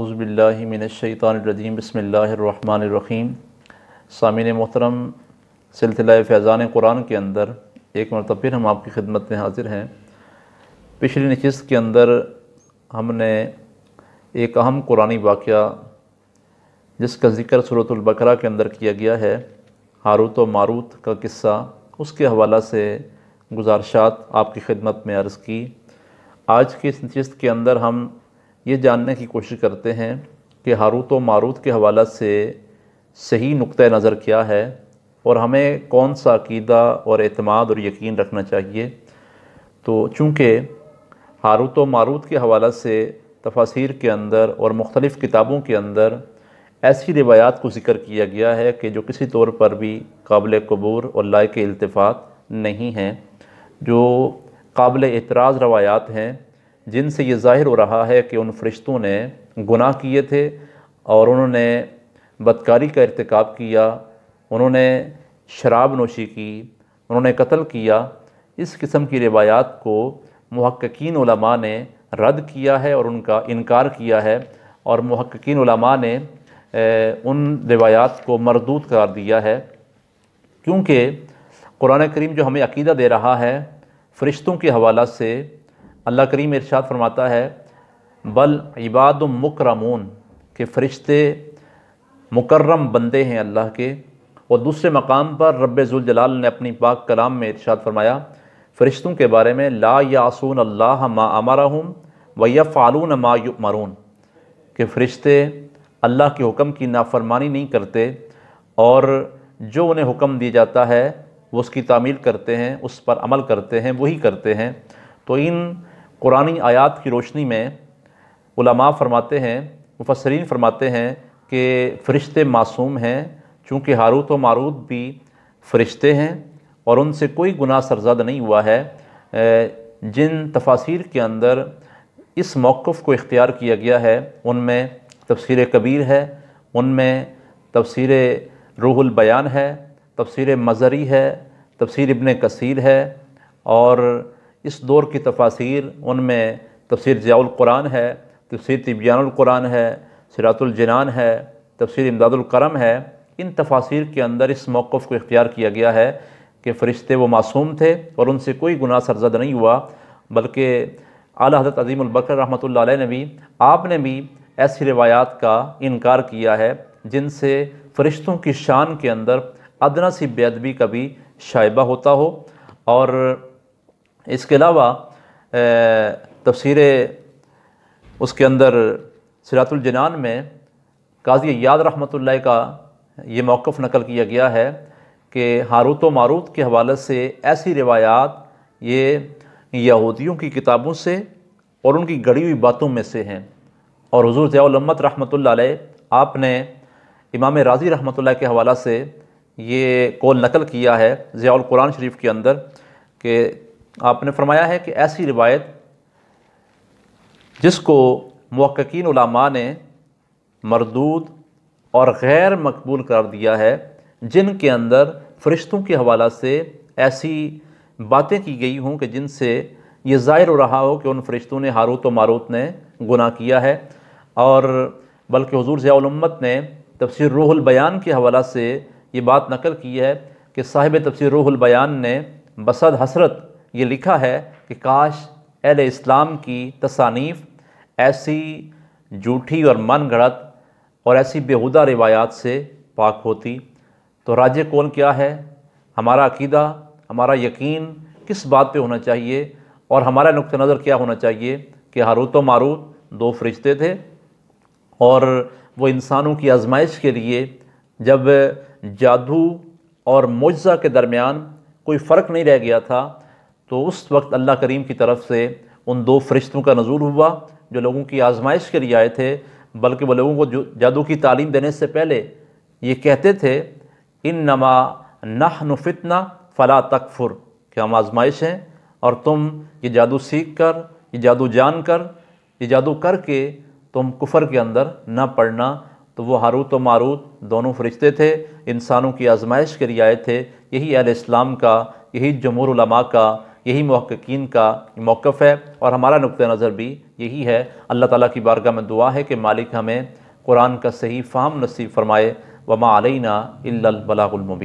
اعوذ باللہ من الشیطان الرجیم بسم اللہ الرحمن الرحیم۔ سامعین محترم، سلسلہ فیضان قرآن کے اندر ایک مرتبہ پھر ہم آپ کی خدمت میں حاضر ہیں۔ پچھلی نشست کے اندر ہم نے ایک اہم قرآنی واقعہ جس کا ذکر سورۃ البقرہ کے اندر کیا گیا ہے، ہاروت و ماروت کا قصہ، اس کے حوالہ سے گزارشات آپ کی خدمت میں عرض کی۔ آج کی اس نشست کے اندر ہم یہ جاننے کی کوشش کرتے ہیں کہ ہاروت و ماروت کے حوالہ سے صحیح نقطہ نظر کیا ہے اور ہمیں کون سا عقیدہ اور اعتماد اور یقین رکھنا چاہیے۔ تو چونکہ ہاروت و ماروت کے حوالہ سے تفاسیر کے اندر اور مختلف کتابوں کے اندر ایسی روایات کو ذکر کیا گیا ہے کہ جو کسی طور پر بھی قابل قبول اور لائق التفات نہیں ہیں، جو قابل اعتراض روایات ہیں، جن سے یہ ظاہر ہو رہا ہے کہ ان فرشتوں نے گناہ کیے تھے اور انہوں نے بدکاری کا ارتکاب کیا، انہوں نے شراب نوشی کی، انہوں نے قتل کیا۔ اس قسم کی روایات کو محققین علماء نے رد کیا ہے اور ان کا انکار کیا ہے، اور محققین علماء نے ان روایات کو مردود قرار دیا ہے، کیونکہ قرآن کریم جو ہمیں عقیدہ دے رہا ہے فرشتوں کے حوالہ سے، اللہ کریم ارشاد فرماتا ہے بل عباد مکرمون، کہ فرشتے مکرم بندے ہیں اللہ کے۔ اور دوسرے مقام پر رب ذوالجلال نے اپنی پاک کلام میں ارشاد فرمایا فرشتوں کے بارے میں لا یعصون اللہ ما امرہم ویفعلون ما یؤمرون، کہ فرشتے اللہ کے حکم کی نافرمانی نہیں کرتے اور جو انہیں حکم دیا جاتا ہے وہ اس کی تعمیل کرتے ہیں، اس پر عمل کرتے ہیں، وہی کرتے ہیں۔ تو ان قرآنی آیات کی روشنی میں علماء فرماتے ہیں، مفسرین فرماتے ہیں کہ فرشتے معصوم ہیں، چونکہ ہاروت و ماروت بھی فرشتے ہیں اور ان سے کوئی گناہ سرزد نہیں ہوا ہے۔ جن تفاسیر کے اندر اس موقف کو اختیار کیا گیا ہے ان میں تفسیر کبیر ہے، ان میں تفسیر روح البیان ہے، تفسیر مزری ہے، تفسیر ابن کثیر ہے، اور اس دور کی تفاسیر ان میں تفسیر ضیاء القرآن ہے، تفسیر تبیان القرآن ہے، صراط الجنان ہے، تفسیر امداد الکرم ہے۔ ان تفاسیر کے اندر اس موقف کو اختیار کیا گیا ہے کہ فرشتے وہ معصوم تھے اور ان سے کوئی گناہ سرزد نہیں ہوا، بلکہ اعلیٰ حضرت عظیم البرکت رحمۃ اللہ علیہ نے بھی آپ نے بھی ایسی روایات کا انکار کیا ہے جن سے فرشتوں کی شان کے اندر ادنیٰ سی بے ادبی کا بھی شائبہ ہوتا ہو۔ اور اس کے علاوہ تفسیر اس کے اندر صراط الجنان میں قاضی عیاض رحمۃ اللہ کا یہ موقف نقل کیا گیا ہے کہ ہاروت و ماروت کے حوالے سے ایسی روایات یہ یہودیوں کی کتابوں سے اور ان کی گڑھی ہوئی باتوں میں سے ہیں۔ اور حضور ضیاء الامت رحمۃ اللہ علیہ آپ نے امام راضی رحمۃ اللہ کے حوالہ سے یہ قول نقل کیا ہے ضیاء القرآن شریف کے اندر کہ آپ نے فرمایا ہے کہ ایسی روایت جس کو محققین علماء نے مردود اور غیر مقبول قرار دیا ہے، جن کے اندر فرشتوں کے حوالہ سے ایسی باتیں کی گئی ہوں کہ جن سے یہ ظاہر ہو رہا ہو کہ ان فرشتوں نے ہاروت و ماروت نے گناہ کیا ہے۔ اور بلکہ حضور ضیاء الامت نے تفسیر روح البیان کے حوالہ سے یہ بات نقل کی ہے کہ صاحب تفسیر روح البیان نے بصد حسرت یہ لکھا ہے کہ کاش اہل اسلام کی تصانیف ایسی جھوٹی اور من گھڑت اور ایسی بیہودہ روایات سے پاک ہوتی۔ تو راجح قول کیا ہے؟ ہمارا عقیدہ، ہمارا یقین کس بات پہ ہونا چاہیے اور ہمارا نقطہ نظر کیا ہونا چاہیے کہ ہاروت و ماروت دو فرشتے تھے، اور وہ انسانوں کی آزمائش کے لیے جب جادو اور معجزہ کے درمیان کوئی فرق نہیں رہ گیا تھا تو اس وقت اللہ کریم کی طرف سے ان دو فرشتوں کا نزول ہوا جو لوگوں کی آزمائش کے لیے آئے تھے، بلکہ وہ لوگوں کو جادو کی تعلیم دینے سے پہلے یہ کہتے تھے انما نحن فتنہ فلا تکفر، کہ ہم آزمائش ہیں اور تم یہ جادو سیکھ کر، یہ جادو جان کر، یہ جادو کر کے تم کفر کے اندر نہ پڑنا۔ تو وہ ہاروت و ماروت دونوں فرشتے تھے، انسانوں کی آزمائش کے لیے آئے تھے۔ یہی اہل اسلام کا، یہی جمہور علماء کا یہی محققین کا موقف ہے اور ہمارا نقطہ نظر بھی یہی ہے۔ اللہ تعالیٰ کی بارگاہ میں دعا ہے کہ مالک ہمیں قرآن کا صحیح فہم نصیب فرمائے۔ وما علینا الا البلاغ المبین۔